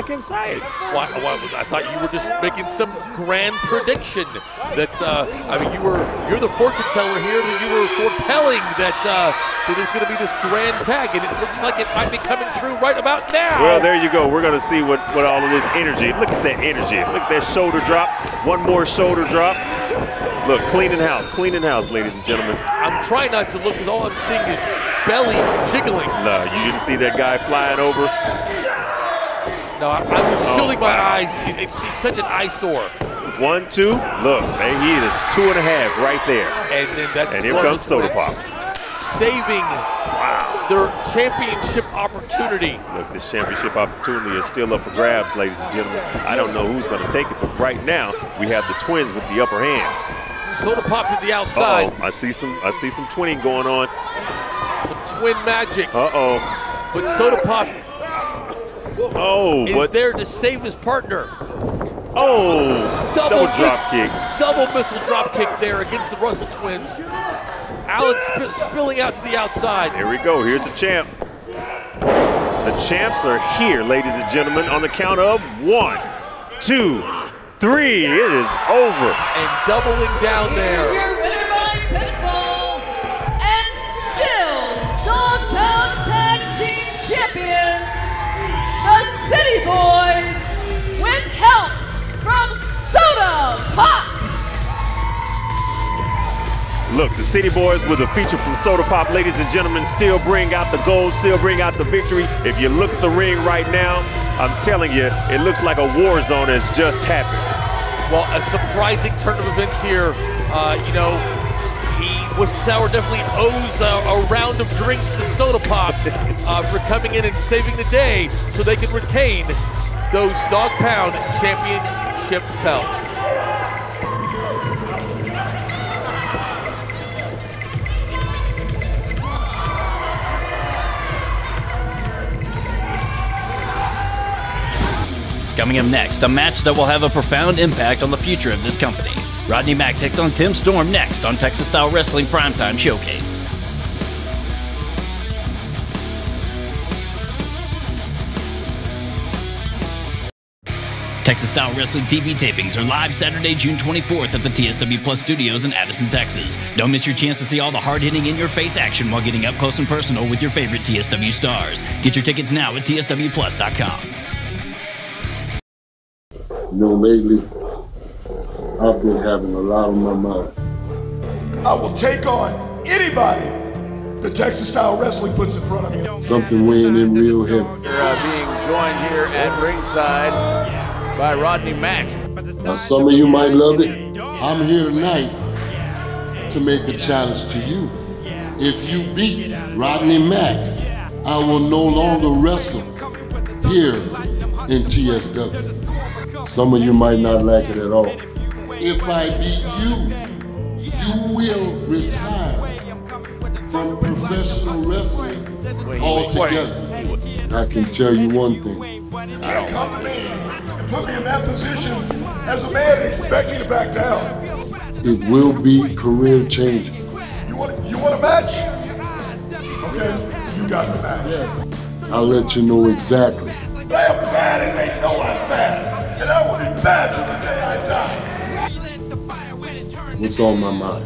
inside.
Well, I thought you were just making some grand prediction that I mean, you're the fortune teller here. That you were foretelling that there's going to be this grand tag, and it looks like it might be coming true right about now.
Well, there you go. We're going to see what all of this energy. Look at that energy. Look at that shoulder drop. One more shoulder drop. Look, cleaning house, ladies and gentlemen.
I'm trying not to look because all I'm seeing is belly jiggling.
No, you didn't see that guy flying over?
No, I was shielding my eyes. It's such an eyesore.
1, 2, look, man, he is 2.5 right there.
And then that's
and here comes Sodapop.
Saving their championship opportunity.
Look, this championship opportunity is still up for grabs, ladies and gentlemen. I don't know who's going to take it, but right now we have the twins with the upper hand.
Sodapop to the outside.
I see some twinning going on.
Some twin magic. But Sodapop is there to save his partner.
Double drop kick.
Double missile drop kick there against the Russell twins. Allen spilling out to the outside.
Here we go. Here's the champ. The champs are here, ladies and gentlemen, on the count of 1, 2, 3. It is over.
And doubling down there.
Here's your winner by pinfall, and still Dog Pound Tag Team Champions, the City Boys, with help from Sodapop.
Look, the City Boys with a feature from Sodapop, ladies and gentlemen, still bring out the gold, still bring out the victory. If you look at the ring right now, I'm telling you, it looks like a war zone has just happened.
Well, a surprising turn of events here. You know, Whiskey Sour definitely owes a round of drinks to Sodapop for coming in and saving the day so they can retain those Dog Pound Championship belts.
Coming up next, a match that will have a profound impact on the future of this company. Rodney Mack takes on Tim Storm next on Texas Style Wrestling Primetime Showcase. Texas Style Wrestling TV Tapings are live Saturday, June 24th at the TSW Studios in Addison, Texas. Don't miss your chance to see all the hard-hitting, in-your-face action while getting up close and personal with your favorite TSW stars. Get your tickets now at tswplus.com.
You know, lately, I've been having a lot on my mind.
I will take on anybody the Texas Style Wrestling puts in front of me.
Something weighing in real heavy.
You're being joined here at ringside by Rodney Mack.
Now, some of you might love it. I'm here tonight to make a challenge to you. If you beat Rodney Mack, I will no longer wrestle here in TSW. Some of you might not like it at all. If I beat you, you will retire from professional wrestling altogether. I can tell you one thing.
You can't come to me and put me in that position as a man and expect me to back down.
It will be career changing.
You want a match? Okay, you got the match.
Yeah. I'll let you know exactly.
They're bad and they know I'm bad. And I will be bad till the day I die.
What's on my mind?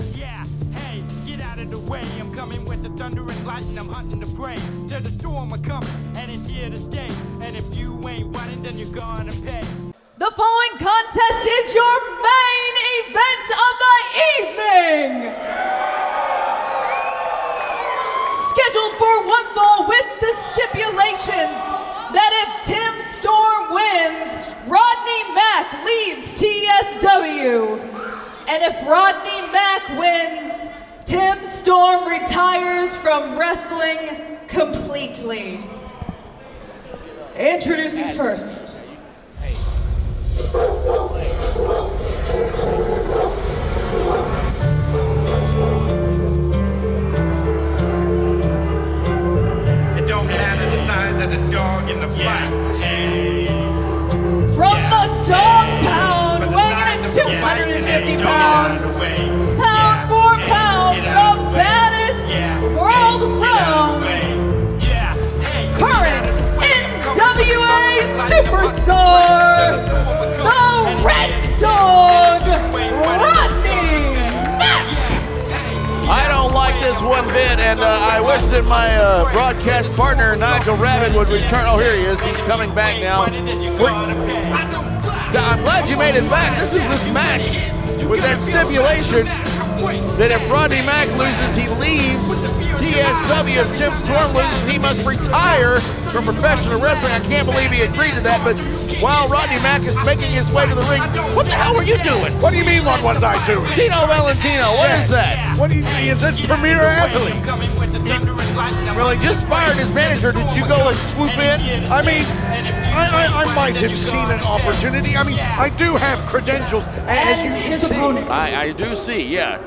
Get out of the way. I'm coming with the thunder and lightning. I'm hunting the prey. There's a storm coming, and it's here to stay. And if you ain't running, then you're gonna pay.
The following contest is your main event of the evening. Scheduled for one fall with the stipulations that if Tim Storm wins, Rodney Mack leaves TSW. And if Rodney Mack wins, Tim Storm retires from wrestling completely. Introducing first.
It don't matter the size of the dog in the fight.
From the Dog Pound, weighing in at 250 pounds, pound for pound, the baddest world round, current NWA superstar, the Red Dog, Rodney Mack.
I don't like this one bit, and I wish that my broadcast partner, Nigel Rabid, would return. Oh, here he is. He's coming back now. I'm glad you made it back. This is this match with that stipulation that if Rodney Mack loses, he leaves TSW. If Tim Storm loses, he must retire from professional wrestling. I can't believe he agreed to that, but while Rodney Mack is making his way to the ring, what the hell were you doing?
What do you mean, what was I doing?
Tino Valentino, what is that?
What do you mean? Is this Premier Athlete?
Well, he just fired his manager. Did you go and swoop in?
I mean, I might have seen an opportunity. I mean, I do have credentials, as you can see.
I do see, yeah.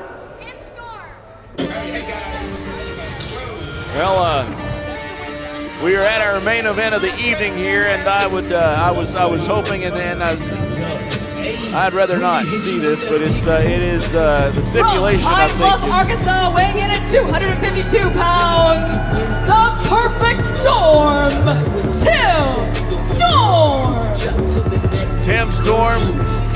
Well, We are at our main event of the evening here, and I was hoping, and then I'd rather not see this, but it is the stipulation.
From Pine Bluff, Arkansas, weighing in at 252 pounds, the Perfect Storm, Tim Storm.
Tim Storm,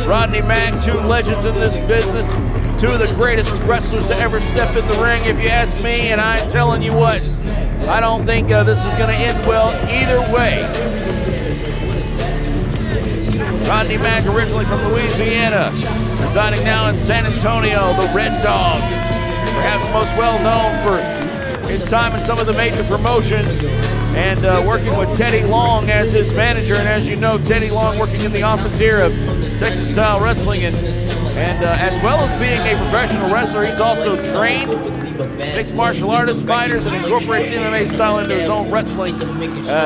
Rodney Mack, two legends in this business, two of the greatest wrestlers to ever step in the ring, if you ask me, and I'm telling you what, I don't think this is going to end well either way. Rodney Mack, originally from Louisiana, residing now in San Antonio, the Red Dog. Perhaps most well known for his time in some of the major promotions and working with Teddy Long as his manager. And as you know, Teddy Long working in the office here of Texas Style Wrestling, and as well as being a professional wrestler, he's also trained mixed martial artist, fighters, and incorporates MMA style into his own wrestling,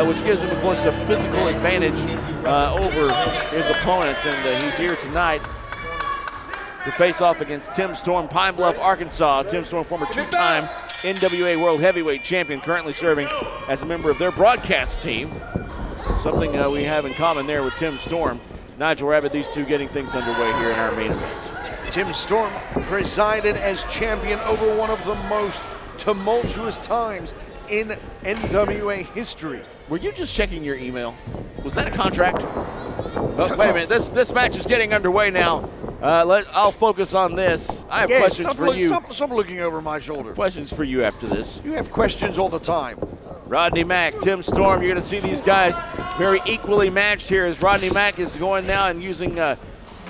which gives him, of course, a physical advantage over his opponents. And he's here tonight to face off against Tim Storm, Pine Bluff, Arkansas. Tim Storm, former two-time NWA World Heavyweight Champion, currently serving as a member of their broadcast team. Something we have in common there with Tim Storm. Nigel, Rabid, these two getting things underway here in our main event.
Tim Storm presided as champion over one of the most tumultuous times in NWA history.
Were you just checking your email? Was that a contract? Oh, wait a minute, this match is getting underway now. I'll focus on this. I have questions for you.
Stop looking over my shoulder.
Questions for you after this.
You have questions all the time.
Rodney Mack, Tim Storm, you're going to see these guys very equally matched here as Rodney Mack is going now and using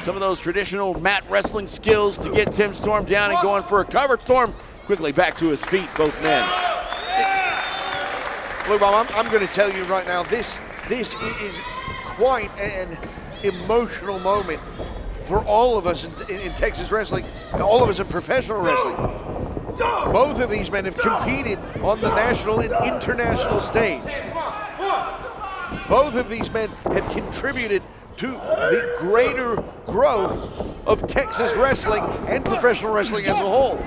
some of those traditional mat wrestling skills to get Tim Storm down and going for a cover. Storm quickly back to his feet, both men.
Look, Bob, I'm going to tell you right now, this is quite an emotional moment for all of us in Texas wrestling, all of us in professional wrestling. Both of these men have competed on the national and international stage. Both of these men have contributed to the greater growth of Texas wrestling and professional wrestling as a whole.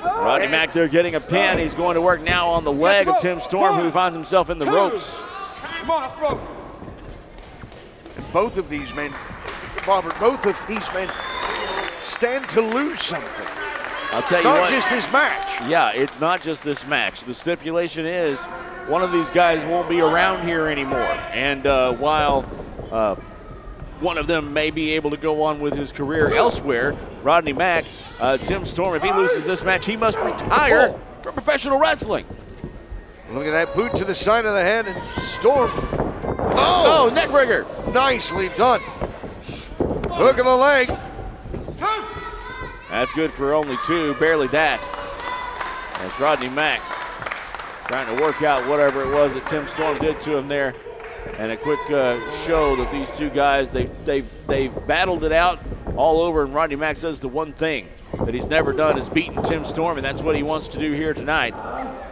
Rodney Mack there getting a pin. He's going to work now on the leg of Tim Storm, who finds himself in the ropes.
Both of these men, Robert, both of these men stand to lose something.
I'll tell you what.
Not just this match.
Yeah, it's not just this match. The stipulation is one of these guys won't be around here anymore. And while one of them may be able to go on with his career elsewhere, Rodney Mack, Tim Storm, if he loses this match, he must retire from professional wrestling.
Look at that boot to the side of the head, and Storm.
Oh, neck breaker.
Nicely done. Hook of the leg.
That's good for only two, barely that. That's Rodney Mack trying to work out whatever it was that Tim Storm did to him there. And a quick show that these two guys, they've battled it out all over, and Rodney Mack says the one thing that he's never done is beaten Tim Storm, and that's what he wants to do here tonight.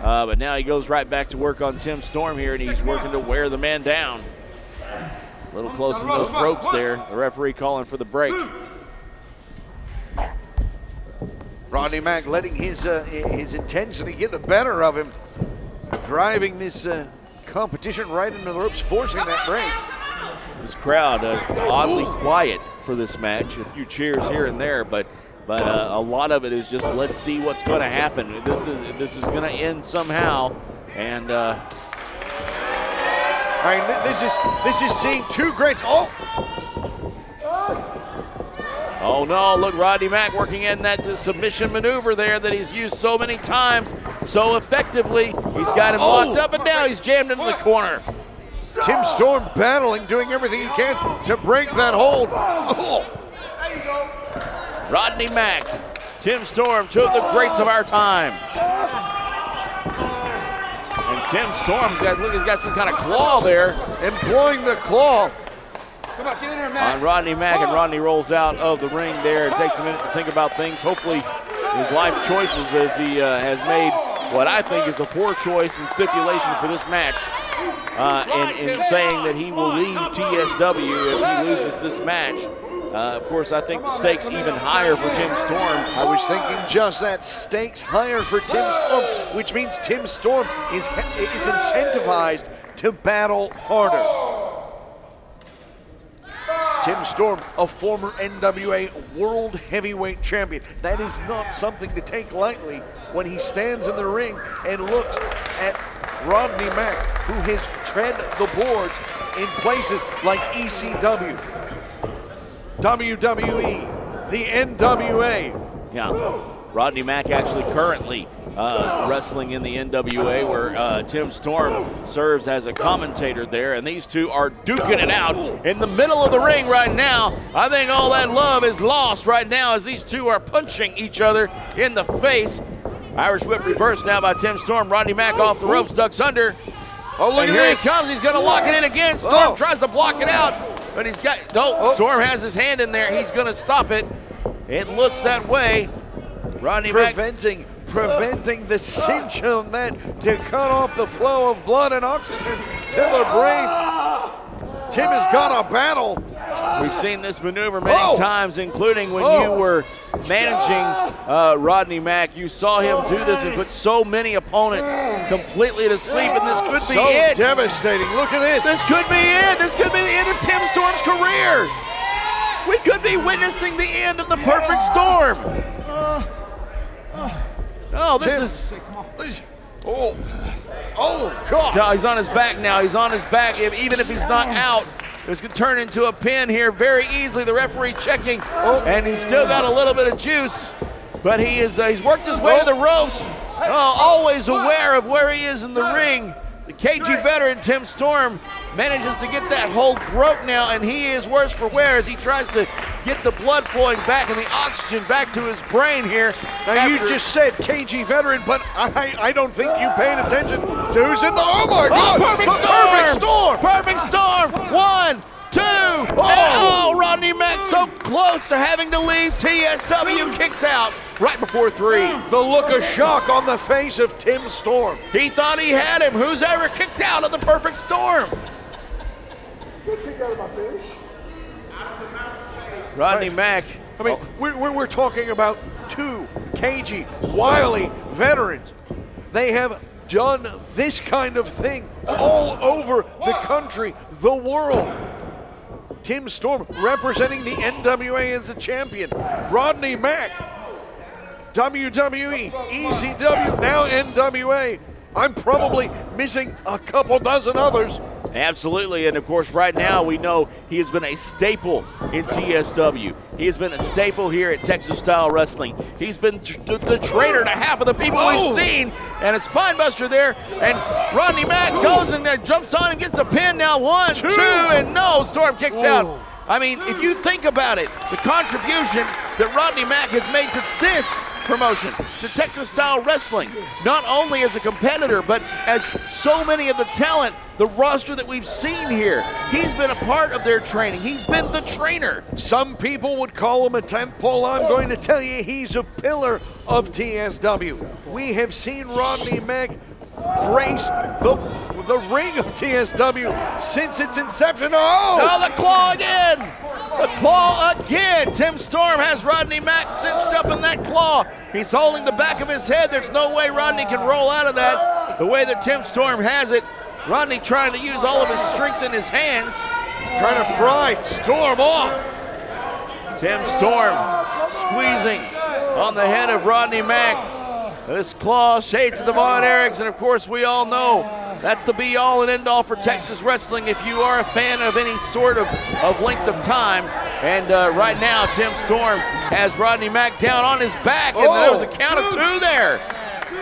But now he goes right back to work on Tim Storm here, and he's working to wear the man down. A little close in those ropes there. The referee calling for the break.
Rodney Mack letting his intensity get the better of him, driving this competition right into the ropes, forcing that break.
This crowd oddly quiet for this match. A few cheers here and there, but a lot of it is just let's see what's going to happen. This is going to end somehow, and
I mean, this is seeing two greats.
Oh no, look, Rodney Mack working in that submission maneuver there that he's used so many times so effectively. He's got him locked up, and now he's jammed into the corner.
Tim Storm battling, doing everything he can to break that hold.
Rodney Mack, Tim Storm, two of the greats of our time. And Tim Storm's got some kind of claw there.
Employing the claw.
Come on, get in there, Mack.
On Rodney Mack, and Rodney rolls out of the ring there. It takes a minute to think about things. Hopefully his life choices, as he has made what I think is a poor choice in stipulation for this match, in saying that he will leave TSW if he loses this match. Of course, I think the stakes even higher for Tim Storm.
I was thinking just that, stakes higher for Tim Storm, which means Tim Storm is incentivized to battle harder. Tim Storm, a former NWA World Heavyweight Champion. That is not something to take lightly when he stands in the ring and looks at Rodney Mack, who has tread the boards in places like ECW, WWE, the NWA.
Yeah, Rodney Mack actually currently wrestling in the NWA, where Tim Storm serves as a commentator there, and these two are duking it out in the middle of the ring right now. I think all that love is lost right now as these two are punching each other in the face. Irish whip reverse now by Tim Storm. Rodney Mack off the ropes, ducks under.
Oh, look
and
at
here
this.
He comes. He's going to lock it in again. Storm tries to block it out, but he's got, Storm has his hand in there. He's going to stop it. It looks that way. Rodney Mack
preventing the cinch on that to cut off the flow of blood and oxygen to the brain. Tim has got a battle.
We've seen this maneuver many times, including when you were managing Rodney Mack. You saw him do this and put so many opponents completely to sleep, and this could be it.
Devastating. Look at this.
This could be it. This could be the end of Tim Storm's career. We could be witnessing the end of the perfect storm. Oh, this is... Oh, God. No, he's on his back now. He's on his back. Even if he's not out, this could turn into a pin here very easily. The referee checking, and he's still got a little bit of juice, but he's worked his way to the ropes. Always aware of where he is in the ring. The KG veteran, Tim Storm, manages to get that hold broke now, and he is worse for wear as he tries to get the blood flowing back and the oxygen back to his brain here.
Now, you just said KG veteran, but I don't think you paid attention to who's in the... Oh, my God!
Perfect storm! Perfect storm! 1, 2, and Rodney Mack so close to having to leave. TSW kicks out right before 3.
The look of shock on the face of Tim Storm.
He thought he had him. Who's ever kicked out of the perfect storm?
Good kick out of my finish.
Rodney Mack.
I mean, we're talking about two cagey, wily veterans. They have done this kind of thing all over the country, the world. Tim Storm representing the NWA as a champion. Rodney Mack, WWE, ECW, now NWA. I'm probably missing a couple dozen others.
Absolutely, and of course right now we know he has been a staple in TSW. He has been a staple here at Texas Style Wrestling. He's been the trainer to half of the people we've seen, and a spinebuster there, and Rodney Mack goes and jumps on and gets a pin now. 1, 2, and no, Storm kicks out. I mean, if you think about it, the contribution that Rodney Mack has made to this promotion, to Texas Style Wrestling, not only as a competitor, but as so many of the talent, the roster that we've seen here. He's been a part of their training. He's been the trainer.
Some people would call him a tentpole. I'm going to tell you he's a pillar of TSW. We have seen Rodney Mack grace the ring of TSW since its inception.
Oh, the claw again! The claw again. Tim Storm has Rodney Mack cinched up in that claw. He's holding the back of his head. There's no way Rodney can roll out of that. The way that Tim Storm has it, Rodney trying to use all of his strength in his hands.
Trying to pry Storm off.
Tim Storm squeezing on the head of Rodney Mack. This claw, shades of the Von Erichs, and of course we all know that's the be-all and end-all for Texas wrestling if you are a fan of any sort of length of time. And right now, Tim Storm has Rodney Mack down on his back, and there was a count of 2 there.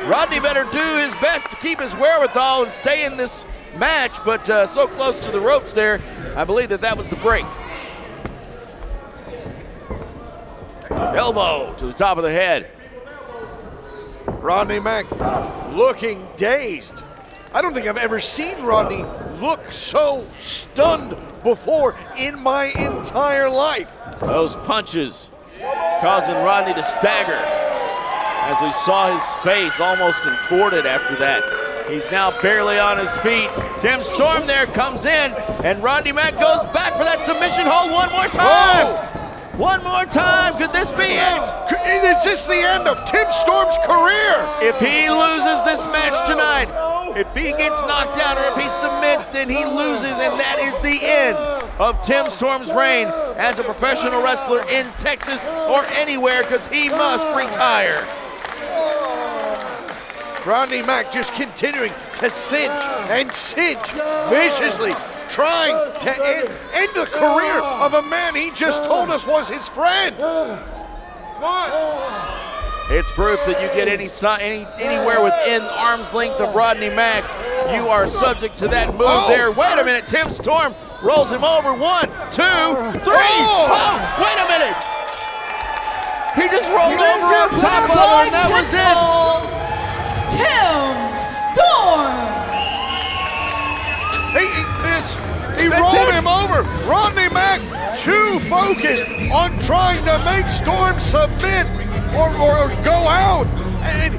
Rodney better do his best to keep his wherewithal and stay in this match, but so close to the ropes there, I believe that was the break. Elbow to the top of the head.
Rodney Mack looking dazed. I don't think I've ever seen Rodney look so stunned before in my entire life.
Those punches causing Rodney to stagger as we saw his face almost contorted after that. He's now barely on his feet. Tim Storm there comes in, and Rodney Mack goes back for that submission hold one more time. One more time. Could this be it?
Is this the end of Tim Storm's career?
If he loses this match tonight, if he gets knocked out or if he submits, then he loses, and that is the end of Tim Storm's reign as a professional wrestler in Texas or anywhere, because he must retire.
Rodney Mack just continuing to cinch and cinch viciously, trying to end the career of a man he just told us was his friend.
It's proof that you get anywhere within arm's length of Rodney Mack, you are subject to that move there. Wait a minute, Tim Storm rolls him over. 1, 2, 3. Oh, wait a minute. He just rolled over on top of him, and that was it.
Tim Storm.
He rolled him over. Rodney Mack too focused on trying to make Storm submit or go out, and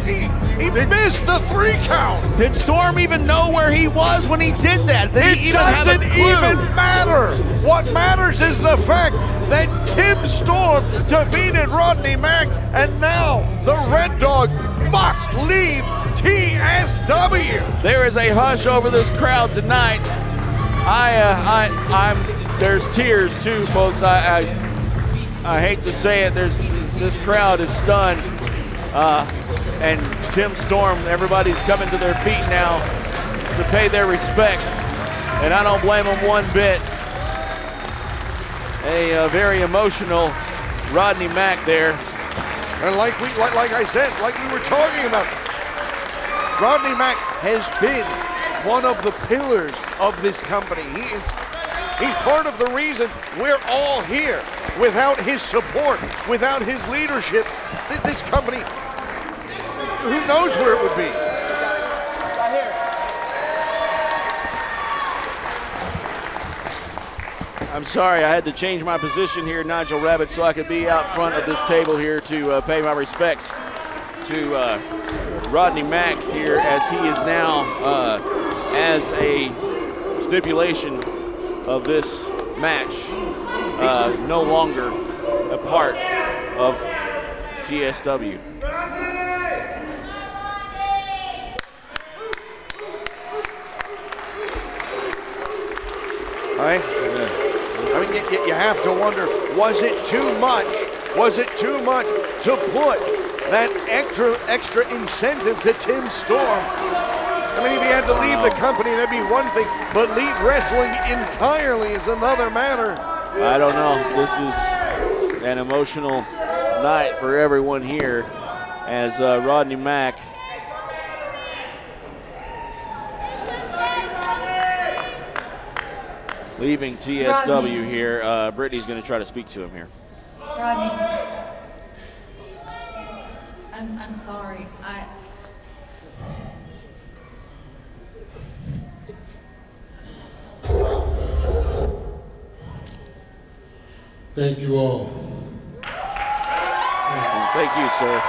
he missed the 3 count.
Did Storm even know where he was when he did that?
It doesn't even matter. What matters is the fact that Tim Storm defeated Rodney Mack, and now the Red Dog must leave TSW.
There is a hush over this crowd tonight. There's tears too, folks. I hate to say it. This crowd is stunned, and Tim Storm. Everybody's coming to their feet now to pay their respects, and I don't blame them one bit. A very emotional Rodney Mack there.
And like I said, like we were talking about, Rodney Mack has been one of the pillars of this company. He's part of the reason we're all here. Without his support, without his leadership, this company, who knows where it would be.
I'm sorry, I had to change my position here, Nigel Rabid, so I could be out front of this table here to pay my respects to Rodney Mack here, as he is now, as a stipulation of this match, no longer a part of TSW.
All right. I mean, you have to wonder, was it too much? Was it too much to put that extra incentive to Tim Storm? I mean, if he had to leave the company, that'd be one thing, but leave wrestling entirely is another matter.
I don't know. This is an emotional night for everyone here, as Rodney Mack leaving TSW
Rodney.
here. Brittany's going to try to speak to him here.
Rodney, I'm sorry.
Thank you all.
Thank you, sir.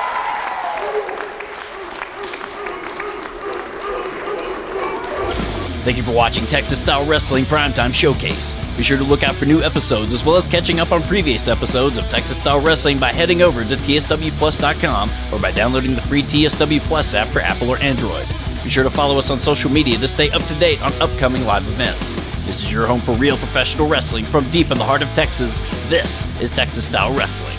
Thank you for watching Texas Style Wrestling Primetime Showcase. Be sure to look out for new episodes, as well as catching up on previous episodes of Texas Style Wrestling by heading over to tswplus.com or by downloading the free TSW Plus app for Apple or Android. Be sure to follow us on social media to stay up to date on upcoming live events. This is your home for real professional wrestling from deep in the heart of Texas. This is Texas Style Wrestling.